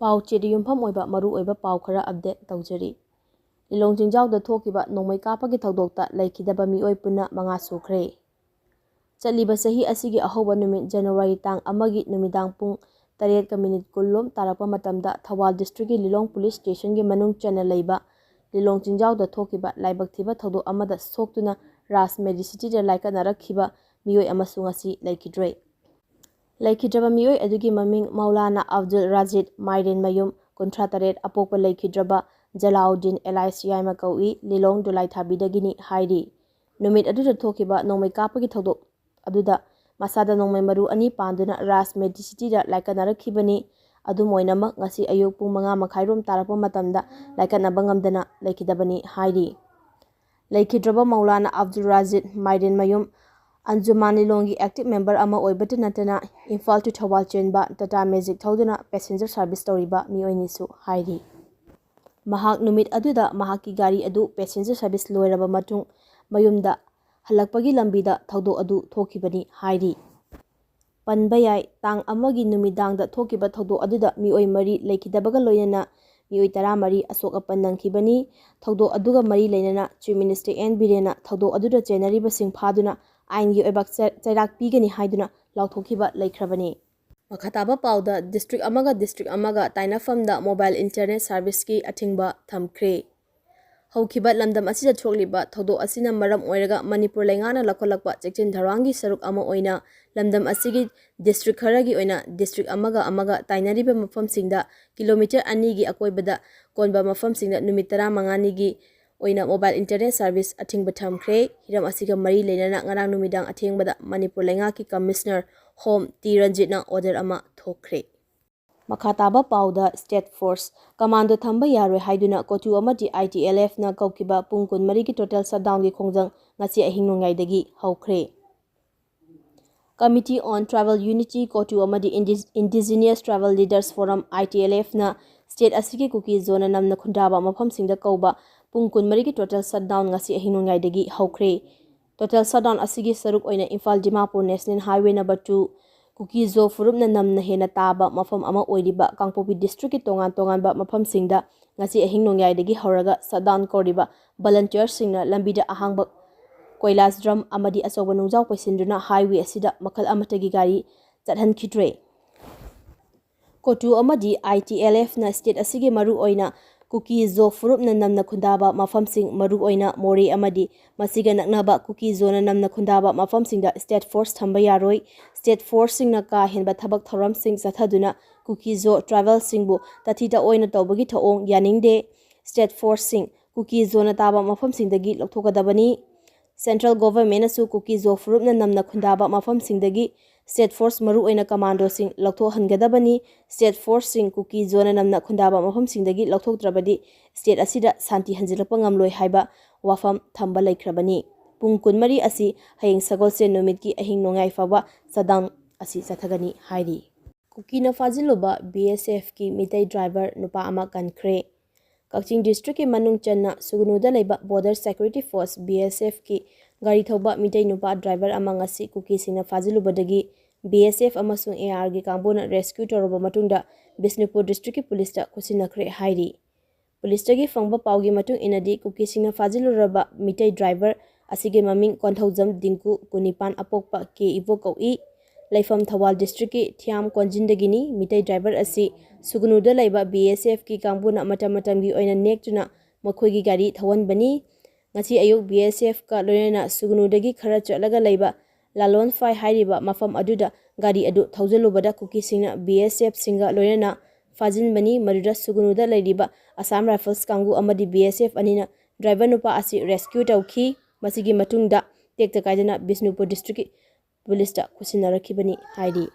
ꯄꯥꯎ ꯆꯦꯗ ꯌꯨꯝꯐꯝ ꯑꯣꯏꯕ ꯃꯔꯨꯑꯣꯏꯕ ꯄꯥꯎ ꯈꯔ ꯑꯞꯗꯦꯠ ꯇꯧꯖꯔꯤ꯫ ꯂꯤꯂꯣꯡ ꯆꯤꯡꯖꯥꯎꯗ ꯊꯣꯛꯈꯤꯕ ꯅꯣꯡꯃꯩ ꯀꯥꯞꯄꯒꯤ ꯊꯧꯗꯣꯛꯇ ꯂꯩꯈꯤꯗꯕ ꯃꯤꯑꯣꯏ ꯄꯨꯟꯅ 5 ꯁꯨꯈ꯭ꯔꯦ꯫ ꯆꯠꯂꯤꯕ ꯆꯍꯤ ꯑꯁꯤꯒꯤ ꯑꯍꯧꯕ ꯅꯨꯃꯤꯠ ꯖꯅꯨꯋꯥꯔꯤ ꯇꯥꯡ 1ꯒꯤ ꯅꯨꯃꯤꯗꯥꯡ ꯄꯨꯡ 8:10 ꯂꯣꯝ ꯇꯥꯔꯛꯄ ꯃꯇꯝꯗ ꯊꯧꯕꯥꯜ ꯗꯤꯁꯇ꯭ꯔꯤꯛꯀꯤ ꯂꯤꯂꯣꯡ ꯄꯨꯂꯤꯁ ꯁ꯭ꯇꯦꯁꯟꯒꯤ ꯃꯅꯨꯡ ꯆꯟꯅ ꯂꯩꯕ ꯂꯤꯂꯣꯡ ꯆꯤꯡꯖꯥꯎꯗ ꯊꯣꯛꯈꯤꯕ ꯂꯥꯏꯕꯛ ꯊꯤꯕ ꯊꯧꯗꯣꯛ ꯑꯃꯗ ꯁꯣꯛꯇꯨꯅ ꯔꯥꯖ ꯃꯦꯗꯤꯁꯤꯇꯤꯗ ꯂꯥꯏꯀꯠꯅꯔꯛꯈꯤꯕ ꯃꯤꯑꯣꯏ ꯑꯃꯁꯨ ꯉꯁꯤ ꯂꯩꯈꯤꯗ꯭ꯔꯦ꯫ ꯂꯩꯈꯤꯗ꯭ꯔꯕ ꯃꯤꯑꯣꯏ ꯑꯗꯨꯒꯤ ꯃꯃꯤꯡ ꯃꯧꯂꯥꯅꯥ ꯑꯕꯗꯨꯜ ꯔꯥꯖꯤꯗ ꯃꯥꯏꯔꯦꯟꯃꯌꯨꯝ 38 ꯑꯄꯣꯛꯄ ꯂꯩꯈꯤꯗ꯭ꯔꯕ ꯖꯂꯥꯎꯗꯤꯟ ꯑꯦꯂꯥꯏꯁ ꯌꯥꯏꯃ ꯀꯧꯏ ꯂꯤꯂꯣꯡ ꯗꯨꯂꯥꯏꯊꯥꯕꯤꯗꯒꯤꯅꯤ ꯍꯥꯏꯔꯤ꯫ ꯅꯨꯃꯤꯠ ꯑꯗꯨꯗ ꯊꯣꯛꯈꯤꯕ ꯅꯣꯡꯃꯩ ꯀꯥꯞꯄꯒꯤ ꯊꯧꯗꯣꯛ ꯑꯗꯨꯗ ꯃꯁꯥꯗ ꯅꯣꯡꯃꯩ ꯃꯔꯨ 2 ꯄꯥꯟꯗꯨꯅ ꯔꯥꯖ ꯃꯦꯗꯤꯁꯤꯇꯤꯗ ꯂꯥꯏꯀꯠꯅꯔꯛꯈꯤꯕꯅꯤ꯫ ꯑꯗꯨꯝ ꯑꯣꯏꯅꯃꯛ ꯉꯁꯤ ꯑꯌꯨꯛ ꯄꯨꯡ 5:30 ꯇꯥꯔꯛꯄ ꯃꯇꯝꯗ ꯂꯥꯏꯀꯠꯅꯕ ꯉꯝꯗꯅ ꯂꯩꯈꯤꯗꯕꯅꯤ ꯍꯥꯏꯔꯤ꯫ ꯂꯩꯈꯤꯗ꯭ꯔꯕ ꯃꯧꯂꯥꯅꯥ ꯑꯕꯗꯨꯜ ꯔꯥꯖꯤꯗ ꯃꯥꯏꯔꯦꯟꯃꯌꯨꯝ ꯑꯟꯖꯨꯃꯥꯟ ꯂꯤꯂꯣꯡꯒꯤ ꯑꯦꯛꯇꯤꯚ ꯃꯦꯝꯕꯔ ꯑꯃ ꯑꯣꯏꯕꯇ ꯅꯠꯇꯅ ꯏꯝꯐꯥꯜ ꯇꯨ ꯊꯧꯕꯥꯜ ꯆꯦꯟꯕ ꯇꯥꯇꯥ ꯃꯦꯖꯤꯛ ꯊꯧꯗꯨꯅ ꯄꯦꯁꯦꯟꯖꯔ ꯁꯥꯔꯚꯤꯁ ꯇꯧꯔꯤꯕ ꯃꯤꯑꯣꯏꯅꯤꯁꯨ ꯍꯥꯏꯔꯤ꯫ ꯃꯍꯥꯛ ꯅꯨꯃꯤꯠ ꯑꯗꯨꯗ ꯃꯍꯥꯛꯀꯤ ꯒꯥꯔꯤ ꯑꯗꯨ ꯄꯦꯁꯦꯟꯖꯔ ꯁꯥꯔꯚꯤꯁ ꯂꯣꯏꯔꯕ ꯃꯇꯨꯡ ꯃꯌꯨꯝꯗ ꯍꯜꯂꯛꯄꯒꯤ ꯂꯝꯕꯤꯗ ꯊꯧꯗꯣꯛ ꯑꯗꯨ ꯊꯣꯛꯈꯤꯕꯅꯤ ꯍꯥꯏꯔꯤ꯫ ꯄꯟꯕ ꯌꯥꯏ, ꯇꯥꯡ 1ꯒꯤ ꯅꯨꯃꯤꯗꯥꯡꯗ ꯊꯣꯛꯈꯤꯕ ꯊꯧꯗꯣꯛ ꯑꯗꯨꯗ ꯃꯤꯑꯣꯏ 4 ꯂꯩꯈꯤꯗꯕꯒ ꯂꯣꯏꯅꯅ ꯃꯤꯑꯣꯏ 14 ꯑꯁꯣꯛ ꯑꯄꯟ ꯅꯪꯈꯤꯕꯅꯤ꯫ ꯊꯧꯗꯣꯛ ꯑꯗꯨꯒ ꯃꯔꯤ ꯂꯩꯅꯅ ꯆꯤꯐ ꯃꯤꯅꯤꯁꯇꯔ ꯑꯦꯟ ꯕꯤꯔꯦꯟꯅ ꯊꯧꯗꯣꯛ ꯑꯗꯨꯗ ꯆꯦꯟꯅꯔꯤꯕꯁꯤꯡ ꯐꯥꯗꯨꯅ ꯑꯥꯏꯟꯒꯤ ꯑꯣꯏꯕ ꯆꯩꯔꯥꯛ ꯄꯤꯒꯅꯤ ꯍꯥꯏꯗꯨꯅ ꯂꯥꯎꯊꯣꯛꯈꯤꯕ ꯂꯩꯈ꯭ꯔꯕꯅꯤ꯫ ꯃꯈꯥ ꯇꯥꯕ ꯄꯥꯎꯗ ꯗꯤꯁꯇ꯭ꯔꯤꯛ ꯑꯃꯒ ꯇꯥꯏꯅꯐꯝꯗ ꯃꯣꯕꯥꯏꯜ ꯏꯟꯇꯔꯅꯦꯠ ꯁꯥꯔꯚꯤꯁꯀꯤ ꯑꯊꯤꯡꯕ ꯊꯝꯈ꯭ꯔꯦ꯫ ꯍꯧꯈꯤꯕ ꯂꯝꯗꯝ ꯑꯁꯤꯗ ꯊꯣꯛꯂꯤꯕ ꯊꯧꯗꯣꯛ ꯑꯁꯤꯅ ꯃꯔꯝ ꯑꯣꯏꯔꯒ ꯃꯅꯤꯄꯨꯔ ꯂꯩꯉꯥꯛꯅ ꯂꯧꯈꯠꯂꯛꯄ ꯆꯦꯛꯁꯤꯟ ꯊꯧꯔꯥꯡꯒꯤ ꯁꯔꯨꯛ ꯑꯃ ꯑꯣꯏꯅ ꯂꯝꯗꯝ ꯑꯁꯤꯒꯤ ꯗꯤꯁꯇ꯭ꯔꯤꯛ ꯈꯔꯒꯤ ꯑꯣꯏꯅ ꯗꯤꯁꯇ꯭ꯔꯤꯛ ꯑꯃꯒ ꯇꯥꯏꯅꯔꯤꯕ ꯃꯐꯝꯁꯤꯡꯗ ꯀꯤꯂꯣꯃꯤꯇꯔ 2ꯒꯤ ꯑꯀꯣꯏꯕꯗ ꯀꯣꯟꯕ ꯃꯐꯝꯁꯤꯡꯗ ꯅꯨꯃꯤꯠ 15ꯅꯤꯒꯤ ꯑꯣꯏꯅ ꯃꯣꯕꯥꯏꯜ ꯏꯟꯇꯔꯅꯦꯠ ꯁꯥꯔꯚꯤꯁ ꯑꯊꯤꯡꯕ ꯊꯝꯈ꯭ꯔꯦ꯫ ꯍꯤꯔꯝ ꯑꯁꯤꯒ ꯃꯔꯤ ꯂꯩꯅꯅ ꯉꯔꯥꯡ ꯅꯨꯃꯤꯗꯥꯡ ꯑꯊꯦꯡꯕꯗ ꯃꯅꯤꯄꯨꯔ ꯂꯩꯉꯥꯛꯀꯤ ꯀꯃꯤꯁꯅꯔ ꯍꯣꯝ ꯇꯤ ꯔꯟꯖꯤꯠꯅ ꯑꯣꯔꯗꯔ ꯑꯃ ꯊꯣꯛꯈ꯭ꯔꯦ꯫ ꯃꯈꯥ ꯇꯥꯕ ꯄꯥꯎꯗ ꯁ꯭ꯇꯦꯠ ꯐꯣꯔꯁ ꯀꯃꯥꯟꯗꯣ ꯊꯝꯕ ꯌꯥꯔꯣꯏ ꯍꯥꯏꯗꯨꯅ ꯀꯣꯇꯨ ꯑꯃꯗꯤ ITLFꯅ ꯀꯧꯈꯤꯕ ꯄꯨꯡ 24ꯒꯤ ꯇꯣꯇꯦꯜ ꯁꯠꯗꯥꯎꯟꯒꯤ ꯈꯣꯡꯖꯪ ꯉꯁꯤ ꯑꯍꯤꯡ ꯅꯣꯡꯌꯥꯏꯗꯒꯤ ꯍꯧꯈ꯭ꯔꯦ꯫ ꯀꯃꯤꯇꯤ ꯑꯣꯟ ꯇ꯭ꯔꯥꯏꯕꯦꯜ ꯌꯨꯅꯤꯇꯤ ꯀꯣꯇꯨ ꯑꯃꯗꯤ ꯏꯟꯗꯤꯖꯤꯅꯤꯌꯁ ꯇ꯭ꯔꯥꯏꯕꯦꯜ ꯂꯤꯗꯔꯁ ꯐꯣꯔꯝ ITLFꯅ ꯁ꯭ꯇꯦꯠ ꯑꯁꯤꯒꯤ ꯀꯨꯀꯤ ꯖꯣꯟꯅ ꯅꯝꯅ ꯈꯨꯟꯗꯥꯕ ꯃꯐꯝꯁꯤꯡꯗ ꯀꯧꯕ ꯄꯨꯡ 24ꯒꯤ ꯇꯣꯇꯦꯜ ꯁꯠꯗꯥꯎꯟ ꯉꯁꯤ ꯑꯍꯤꯡ ꯅꯣꯡꯌꯥꯏꯗꯒꯤ ꯍꯧꯈ꯭ꯔꯦ꯫ ꯇꯣꯇꯦꯜ ꯁꯠꯗꯥꯎꯟ ꯑꯁꯤꯒꯤ ꯁꯔꯨꯛ ꯑꯣꯏꯅ Imphal Dimapur national highway number 2 ꯀꯨꯀꯤ-ꯖꯣ ꯐꯨꯔꯨꯞꯅ ꯅꯝꯅ ꯍꯦꯟꯅ ꯇꯥꯕ ꯃꯐꯝ ꯑꯃ ꯑꯣꯏꯔꯤꯕ ꯀꯥꯡꯄꯣꯛꯄꯤ ꯗꯤꯁꯇ꯭ꯔꯤꯛꯀꯤ ꯇꯣꯉꯥꯟ ꯇꯣꯉꯥꯟꯕ ꯃꯐꯝꯁꯤꯡꯗ ꯉꯁꯤ ꯑꯍꯤꯡ ꯅꯣꯡꯌꯥꯏꯗꯒꯤ ꯍꯧꯔꯒ ꯁꯠꯗꯥꯎꯟ ꯀꯧꯔꯤꯕ ꯚꯂꯟꯇꯤꯌꯔꯁꯤꯡꯅ ꯂꯝꯕꯤꯗ ꯑꯍꯥꯡꯕ ꯀꯣꯏꯂꯥꯁ ꯗ꯭ꯔꯝ ꯑꯃꯗꯤ ꯑꯆꯧꯕ ꯅꯨꯡꯖꯥꯎ ꯄꯩꯁꯤꯟꯗꯨꯅ ꯍꯥꯏꯋꯦ ꯑꯁꯤꯗ ꯃꯈꯜ ꯑꯃꯠꯇꯒꯤ ꯒꯥꯔꯤ ꯆꯠꯍꯟꯈꯤꯗ꯭ꯔꯦ꯫ ꯀꯣꯇꯨ ꯑꯃꯗꯤ ITLFꯅ ꯁ꯭ꯇꯦꯠ ꯑꯁꯤꯒꯤ ꯃꯔꯨꯑꯣꯏꯅ ꯀꯨꯀꯤ-ꯖꯣ ꯐꯨꯔꯨꯞꯅ ꯅꯝꯅ ꯈꯨꯟꯗꯥꯕ ꯃꯐꯝꯁꯤꯡ ꯃꯔꯨꯑꯣꯏꯅ ꯃꯣꯔꯦ ꯑꯃꯗꯤ ꯃꯁꯤꯒ ꯅꯛꯅꯕ ꯀꯨꯀꯤ-ꯖꯣꯅ ꯅꯝꯅ ꯈꯨꯟꯗꯥꯕ ꯃꯐꯝꯁꯤꯡꯗ ꯁ꯭ꯇꯦꯠ ꯐꯣꯔꯁ ꯊꯝꯕ ꯌꯥꯔꯣꯏ꯫ ꯁ꯭ꯇꯦꯠ ꯐꯣꯔꯁꯁꯤꯡꯅ ꯀꯥ ꯍꯦꯟꯕ ꯊꯕꯛ ꯊꯧꯔꯝꯁꯤꯡ ꯆꯠꯊꯗꯨꯅ ꯀꯨꯀꯤ-ꯖꯣ ꯇ꯭ꯔꯥꯏꯕꯦꯜꯁꯤꯡꯕꯨ ꯇꯥꯊꯤ ꯇꯥꯑꯣꯏꯅ ꯇꯧꯕꯒꯤ ꯊꯧꯑꯣꯡ ꯌꯥꯅꯤꯡꯗꯦ꯫ ꯁ꯭ꯇꯦꯠ ꯐꯣꯔꯁꯁꯤꯡ ꯀꯨꯀꯤ-ꯖꯣꯅ ꯇꯥꯕ ꯃꯐꯝꯁꯤꯡꯗꯒꯤ ꯂꯧꯊꯣꯛꯀꯗꯕꯅꯤ꯫ ꯁꯦꯟꯇ꯭ꯔꯦꯜ ꯒꯣꯚꯔꯟꯃꯦꯟꯠꯅꯁꯨ ꯀꯨꯀꯤ-ꯖꯣ ꯐꯨꯔꯨꯞꯅ ꯅꯝꯅ ꯈꯨꯟꯗꯥꯕ ꯃꯐꯝꯁꯤꯡꯗꯒꯤ ꯁ꯭ꯇꯦꯠ ꯐꯣꯔꯁ ꯃꯔꯨꯑꯣꯏꯅ ꯀꯃꯥꯟꯗꯣꯁꯤꯡ ꯂꯧꯊꯣꯛꯍꯟꯒꯗꯕꯅꯤ꯫ ꯁ꯭ꯇꯦꯠ ꯐꯣꯔꯁꯁꯤꯡ ꯀꯨꯀꯤ-ꯖꯣꯅ ꯅꯝꯅ ꯈꯨꯟꯗꯥꯕ ꯃꯐꯝꯁꯤꯡꯗꯒꯤ ꯂꯧꯊꯣꯛꯇ꯭ꯔꯕꯗꯤ ꯁ꯭ꯇꯦꯠ ꯑꯁꯤꯗ ꯁꯥꯟꯇꯤ ꯍꯟꯖꯤꯜꯂꯛꯄ ꯉꯝꯂꯣꯏ ꯍꯥꯏꯕ ꯋꯥꯐꯝ ꯊꯝꯕ ꯂꯩꯈ꯭ꯔꯕꯅꯤ꯫ ꯄꯨꯡ 24 ꯑꯁꯤ ꯍꯌꯦꯡ ꯁꯒꯣꯜꯁꯦꯟ ꯅꯨꯃꯤꯠꯀꯤ ꯑꯍꯤꯡ ꯅꯣꯡꯌꯥꯏ ꯐꯥꯎꯕ ꯁꯠꯗꯥꯎꯟ ꯑꯁꯤ ꯆꯠꯊꯒꯅꯤ ꯍꯥꯏꯔꯤ꯫ ꯀꯨꯀꯤꯅ ꯐꯥꯖꯤꯜꯂꯨꯕ BSFꯀꯤ ꯃꯤꯇꯩ ꯗ꯭ꯔꯥꯏꯚꯔ ꯅꯨꯄꯥ ꯑꯃ ꯀꯟꯈ꯭ꯔꯦ꯫ ꯀꯛꯆꯤꯡ ꯗꯤꯁꯇ꯭ꯔꯤꯛꯀꯤ ꯃꯅꯨꯡ ꯆꯟꯅ ꯁꯨꯒꯅꯨꯗ ꯂꯩꯕ ꯕꯣꯔꯗꯔ ꯁꯦꯀ꯭ꯌꯨꯔꯤꯇꯤ ꯐꯣꯔꯁ BSFꯀꯤ ꯒꯥꯔꯤ ꯊꯧꯕ ꯃꯤꯇꯩ ꯅꯨꯄꯥ ꯗ꯭ꯔꯥꯏꯚꯔ ꯑꯃ ꯉꯁꯤ ꯀꯨꯀꯤꯁꯤꯡꯅ ꯐꯥꯖꯤꯜꯂꯨꯕꯗꯒꯤ BSF ꯑꯃꯁꯨꯡ ARꯒꯤ ꯀꯥꯡꯕꯨꯅ ꯔꯦꯁꯀ꯭ꯌꯨ ꯇꯧꯔꯕ ꯃꯇꯨꯡꯗ ꯕꯤꯁꯅꯨꯄꯨꯔ ꯗꯤꯁꯇ꯭ꯔꯤꯛꯀꯤ ꯄꯨꯂꯤꯁꯇ ꯈꯨꯠꯁꯤꯟꯅꯈ꯭ꯔꯦ ꯍꯥꯏꯔꯤ꯫ ꯄꯨꯂꯤꯁꯇꯒꯤ ꯐꯪꯕ ꯄꯥꯎꯒꯤ ꯃꯇꯨꯡ ꯏꯟꯅꯗꯤ ꯀꯨꯀꯤꯁꯤꯡꯅ ꯐꯥꯖꯤꯜꯂꯨꯔꯕ ꯃꯤꯇꯩ ꯗ꯭ꯔꯥꯏꯚꯔ ꯑꯁꯤꯒꯤ ꯃꯃꯤꯡ ꯀꯣꯟꯊꯧꯖꯝ ꯗꯤꯡꯀꯨ 19 ꯑꯄꯣꯛꯄ ꯀꯦ ꯏꯕꯣꯛ ꯀꯧꯏ꯫ ꯂꯩꯐꯝ ꯊꯧꯕꯥꯜ ꯗꯤꯁꯇ꯭ꯔꯤꯛꯀꯤ ꯊꯤꯌꯥꯝ ꯀꯣꯟꯖꯤꯟꯗꯒꯤꯅꯤ꯫ ꯃꯤꯇꯩ ꯗ꯭ꯔꯥꯏꯚꯔ ꯑꯁꯤ ꯁꯨꯒꯅꯨꯗ ꯂꯩꯕ BSFꯀꯤ ꯀꯥꯡꯕꯨꯅ ꯃꯇꯝ ꯃꯇꯝꯒꯤ ꯑꯣꯏꯅ ꯅꯦꯛꯇꯨꯅ ꯃꯈꯣꯏꯒꯤ ꯒꯥꯔꯤ ꯊꯧꯍꯟꯕꯅꯤ꯫ ꯉꯁꯤ ꯑꯌꯨꯛ BSFꯀ ꯂꯣꯏꯅꯅ ꯁꯨꯒꯅꯨꯗꯒꯤ ꯈꯔ ꯆꯠꯂꯒ ꯂꯩꯕ ꯂꯥꯂꯣꯟꯐꯥꯏ ꯍꯥꯏꯔꯤꯕ ꯃꯐꯝ ꯑꯗꯨꯗ ꯒꯥꯔꯤ ꯑꯗꯨ ꯊꯧꯖꯤꯜꯂꯨꯕꯗ ꯀꯨꯀꯤꯁꯤꯡꯅ BSFꯁꯤꯡꯒ ꯂꯣꯏꯅꯅ ꯐꯥꯖꯤꯟꯕꯅꯤ꯫ ꯃꯗꯨꯗ ꯁꯨꯒꯅꯨꯗ ꯂꯩꯔꯤꯕ ꯑꯁꯥꯝ ꯔꯥꯏꯐꯜꯁ ꯀꯥꯡꯕꯨ ꯑꯃꯗꯤ BSF ꯑꯅꯤꯅ ꯗ꯭ꯔꯥꯏꯚꯔ ꯅꯨꯄꯥ ꯑꯁꯤ ꯔꯦꯁꯀ꯭ꯌꯨ ꯇꯧꯈꯤ꯫ ꯃꯁꯤꯒꯤ ꯃꯇꯨꯡꯗ ꯇꯦꯛꯇ ꯀꯥꯏꯗꯅ ꯕꯤꯁꯅꯨꯄꯨꯔ ꯗꯤꯁꯇ꯭ꯔꯤꯛꯀꯤ ꯄꯨꯂꯤꯁꯇ ꯈꯨꯠꯁꯤꯟꯅꯔꯛꯈꯤꯕꯅꯤ ꯍꯥꯏꯔꯤ꯫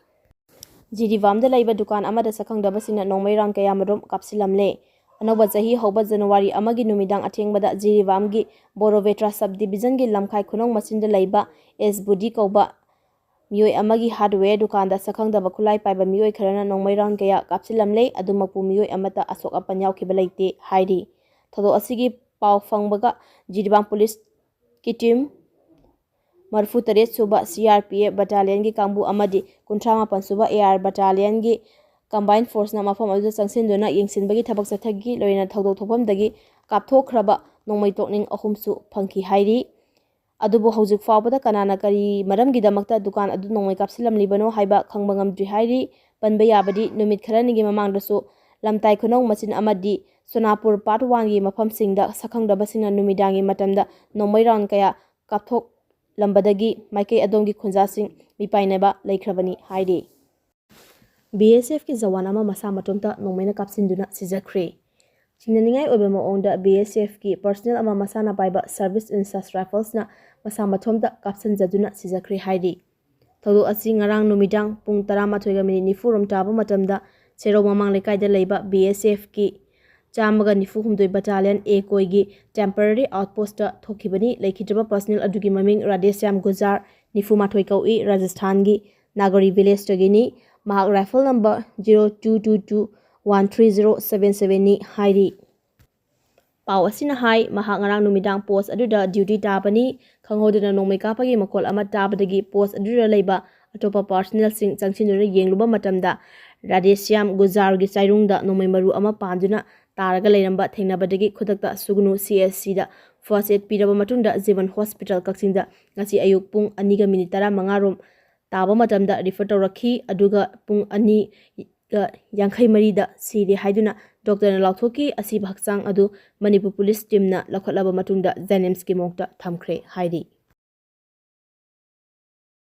ꯖꯤꯔꯤꯕꯥꯝꯗ ꯂꯩꯕ ꯗꯨꯀꯥꯟ ꯑꯃꯗ ꯁꯛꯈꯪꯗꯕꯁꯤꯡꯅ ꯅꯣꯡꯃꯩ ꯔꯥꯎꯟ ꯀꯌꯥꯃꯔꯨꯝ ꯀꯥꯞꯁꯤꯜꯂꯝꯂꯦ꯫ ꯑꯅꯧꯕ ꯆꯍꯤ ꯍꯧꯕ ꯖꯅꯨꯋꯥꯔꯤ 1ꯒꯤ ꯅꯨꯃꯤꯗꯥꯡ ꯑꯊꯦꯡꯕꯗ ꯖꯤꯔꯤꯕꯥꯝꯒꯤ ꯕꯣꯔꯣꯕꯦꯇ꯭ꯔꯥ ꯁꯕ ꯗꯤꯚꯤꯖꯟꯒꯤ ꯂꯝꯈꯥꯏ ꯈꯨꯅꯧ ꯃꯆꯤꯟꯗ ꯂꯩꯕ ꯑꯦꯁꯕꯨꯗꯤ ꯀꯧꯕ ꯃꯤꯑꯣꯏ ꯑꯃꯒꯤ ꯍꯥꯔꯗꯋꯦꯌꯔ ꯗꯨꯀꯥꯟꯗ ꯁꯛꯈꯪꯗꯕ ꯈꯨꯠꯂꯥꯏ ꯄꯥꯏꯕ ꯃꯤꯑꯣꯏ ꯈꯔꯅ ꯅꯣꯡꯃꯩ ꯔꯥꯎꯟ ꯀꯌꯥ ꯀꯥꯞꯁꯤꯜꯂꯝꯂꯦ꯫ ꯑꯗꯨꯃꯛꯄꯨ ꯃꯤꯑꯣꯏ ꯑꯃꯠꯇ ꯑꯁꯣꯛ ꯑꯄꯟ ꯌꯥꯎꯈꯤꯕ ꯂꯩꯇꯦ ꯍꯥꯏꯔꯤ꯫ ꯊꯧꯗꯣꯛ ꯑꯁꯤꯒꯤ ꯄꯥꯎ ꯐꯪꯕꯒ ꯖꯤꯔꯤꯕꯥꯝ ꯄꯨꯂꯤꯁꯀꯤ ꯇꯤꯝ 38 ꯁꯨꯕ CRPF ꯕꯠꯇꯥꯂꯤꯌꯟꯒꯤ ꯀꯥꯡꯕꯨ ꯑꯃꯗꯤ 58 ꯁꯨꯕ AR ꯕꯠꯇꯥꯂꯤꯌꯟꯒꯤ ꯀꯝꯕꯥꯏꯟ ꯐꯣꯔꯁꯅ ꯃꯐꯝ ꯑꯗꯨꯗ ꯆꯪꯁꯤꯟꯗꯨꯅ ꯌꯦꯡꯁꯤꯟꯕꯒꯤ ꯊꯕꯛ ꯆꯠꯊꯈꯤ ꯂꯣꯏꯅ ꯊꯧꯗꯣꯛ ꯊꯣꯛꯐꯝꯗꯒꯤ ꯀꯥꯞꯊꯣꯛꯈ꯭ꯔꯕ ꯅꯣꯡꯃꯩ ꯇꯣꯛꯅꯤꯡ ꯑꯍꯨꯝꯁꯨ ꯐꯪꯈꯤ ꯍꯥꯏꯔꯤ ꯑꯗꯨꯕꯨ ꯍꯧꯖꯤꯛ ꯐꯥꯎꯕꯗ ꯀꯅꯥꯅ ꯀꯔꯤ ꯃꯔꯝꯒꯤꯗꯃꯛꯇ ꯗꯨꯀꯥꯟ ꯑꯗꯨ ꯅꯣꯡꯃꯩ ꯀꯥꯞꯁꯤꯜꯂꯝꯂꯤꯕꯅꯣ ꯍꯥꯏꯕ ꯈꯪꯕ ꯉꯝꯗ꯭ꯔꯤ ꯍꯥꯏꯔꯤ ꯄꯟꯕ ꯌꯥꯕꯗꯤ ꯅꯨꯃꯤꯠ ꯈꯔꯅꯤꯒꯤ ꯃꯃꯥꯡꯗꯁꯨ ꯂꯝꯇꯥꯏ ꯈꯨꯅꯧ ꯃꯆꯤꯟ ꯑꯃꯗꯤ ꯁꯣꯅꯥꯄꯨꯔ ꯄꯥꯔꯠ 1ꯒꯤ ꯃꯐꯝꯁꯤꯡꯗ ꯁꯛꯈꯪꯗꯕꯁꯤꯡꯅ ꯅꯨꯃꯤꯗꯥꯡꯒꯤ ꯃꯇꯝꯗ ꯅꯣꯡꯃꯩ ꯔꯥꯎꯟ ꯀꯌꯥ ꯀꯥꯞꯊꯣꯛꯂꯝꯕꯗꯒꯤ ꯃꯥꯏꯀꯩ ꯑꯗꯣꯝꯒꯤ ꯈꯨꯟꯖꯥꯁꯤꯡ ꯃꯤꯄꯥꯏꯅꯕ ꯂꯩꯈ꯭ꯔꯕꯅꯤ ꯍꯥꯏꯔꯤ BSFꯀꯤ ꯖꯋꯥꯟ ꯑꯃ ꯃꯁꯥ ꯃꯇꯣꯝꯇ ꯅꯣꯡꯃꯩꯅ ꯀꯥꯞꯁꯤꯟꯗꯨꯅ ꯁꯤꯖꯈ꯭ꯔꯦ ꯆꯤꯡꯅꯅꯤꯡꯉꯥꯏ ꯑꯣꯏꯕ ꯃꯑꯣꯡꯗ BSFꯀꯤ ꯄꯔꯁꯣꯅꯦꯜ ꯑꯃ ꯃꯁꯥꯅ ꯄꯥꯏꯕ ꯁꯔꯚꯤꯁ ꯏꯟꯆꯥꯔꯖ ꯔꯥꯏꯐꯜꯁꯅ ꯃꯁꯥ ꯃꯊꯣꯝꯇ ꯀꯥꯞꯁꯤꯟꯖꯗꯨꯅ ꯁꯤꯖꯈ꯭ꯔꯦ ꯍꯥꯏꯔꯤ ꯊꯧꯗꯣꯛ ꯑꯁꯤ ꯉꯔꯥꯡ ꯅꯨꯃꯤꯗꯥꯡ ꯄꯨꯡ 11:40 ꯇꯥꯕ ꯃꯇꯝꯗ ꯁꯦꯔꯧ ꯃꯃꯥꯡ ꯂꯩꯀꯥꯏꯗ ꯂꯩꯕ BSFꯀꯤ 194 ꯕꯇꯥꯂꯤꯌꯟ A ꯀꯣꯏꯒꯤ ꯇꯦꯝꯄꯔꯔꯤ ꯑꯥꯎꯠꯄꯣꯁꯇ ꯊꯣꯛꯈꯤꯕꯅꯤ ꯂꯩꯈꯤꯗ꯭ꯔꯕ ꯄꯔꯁꯣꯅꯦꯜ ꯑꯗꯨꯒꯤ ꯃꯃꯤꯡ ꯔꯥꯙꯦꯁ꯭ꯌꯥꯝ ꯒꯨꯖꯥꯔ 94 ꯀꯧꯏ ꯔꯥꯖꯁꯊꯥꯟꯒꯤ ꯅꯥꯒꯔꯤ ꯚꯤꯂꯦꯖꯇꯒꯤꯅꯤ ꯃꯍꯥꯛ ꯔꯥꯏꯐꯜ ꯅꯝꯕꯔ 0222130777ꯅꯤ ꯍꯥꯏꯔꯤ ꯄꯥꯎ ꯑꯁꯤꯅ ꯍꯥꯏ ꯃꯍꯥꯛ ꯉꯔꯥꯡ ꯅꯨꯃꯤꯗꯥꯡ ꯄꯣꯁꯠ ꯑꯗꯨꯗ ꯗ꯭ꯌꯨꯇꯤ ꯇꯥꯕꯅꯤ ꯈꯪꯍꯧꯗꯅ ꯅꯣꯡꯃꯩ ꯀꯥꯞꯄꯒꯤ ꯃꯈꯣꯜ ꯑꯃ ꯇꯥꯕꯗꯒꯤ ꯄꯣꯁꯠ ꯑꯗꯨꯗ ꯂꯩꯕ ꯑꯇꯣꯞꯄ ꯄꯥꯔꯁꯣꯅꯦꯜꯁꯤꯡ ꯆꯪꯁꯤꯟꯗꯨꯅ ꯌꯦꯡꯂꯨꯕ ꯃꯇꯝꯗ ꯔꯥꯙꯦꯁ꯭ꯌꯥꯝ ꯒꯨꯖꯥꯔꯒꯤ ꯆꯥꯏꯔꯨꯡꯗ ꯅꯣꯡꯃꯩ ꯃꯔꯨ ꯑꯃ ꯄꯥꯟꯗꯨꯅ ꯇꯥꯔꯒ ꯂꯩꯔꯝꯕ ꯊꯦꯡꯅꯕꯗꯒꯤ ꯈꯨꯗꯛꯇ ꯁꯨꯒꯅꯨ CHCꯗ ꯐꯥꯔꯁꯠ ꯑꯦꯗ ꯄꯤꯔꯕ ꯃꯇꯨꯡꯗ ꯖꯤꯕꯟ ꯍꯣꯁꯄꯤꯇꯥꯜ ꯀꯛꯆꯤꯡꯗꯉꯁꯤ ꯑꯌꯨꯛ ꯄꯨꯡ 2:15 ꯔꯣꯝ ꯇꯥꯕ ꯃꯇꯝꯗ ꯔꯤꯐꯔ ꯇꯧꯔꯛꯈꯤ ꯑꯗꯨꯒ ꯄꯨꯡ 2:53ꯗ ꯁꯤꯔꯦ ꯍꯥꯏꯗꯨꯅ ꯗꯣꯛꯇꯔꯅ ꯂꯥꯎꯊꯣꯛꯈꯤ ꯑꯁꯤꯕ ꯍꯛꯆꯥꯡ ꯑꯗꯨ ꯃꯅꯤꯄꯨꯔ ꯄꯨꯂꯤꯁ ꯇꯤꯝꯅ ꯂꯧꯈꯠꯂꯕ ꯃꯇꯨꯡꯗ ꯖꯦꯅꯤꯝꯁꯀꯤ ꯃꯣꯔꯒꯇ ꯊꯝꯈ꯭ꯔꯦ ꯍꯥꯏꯔꯤ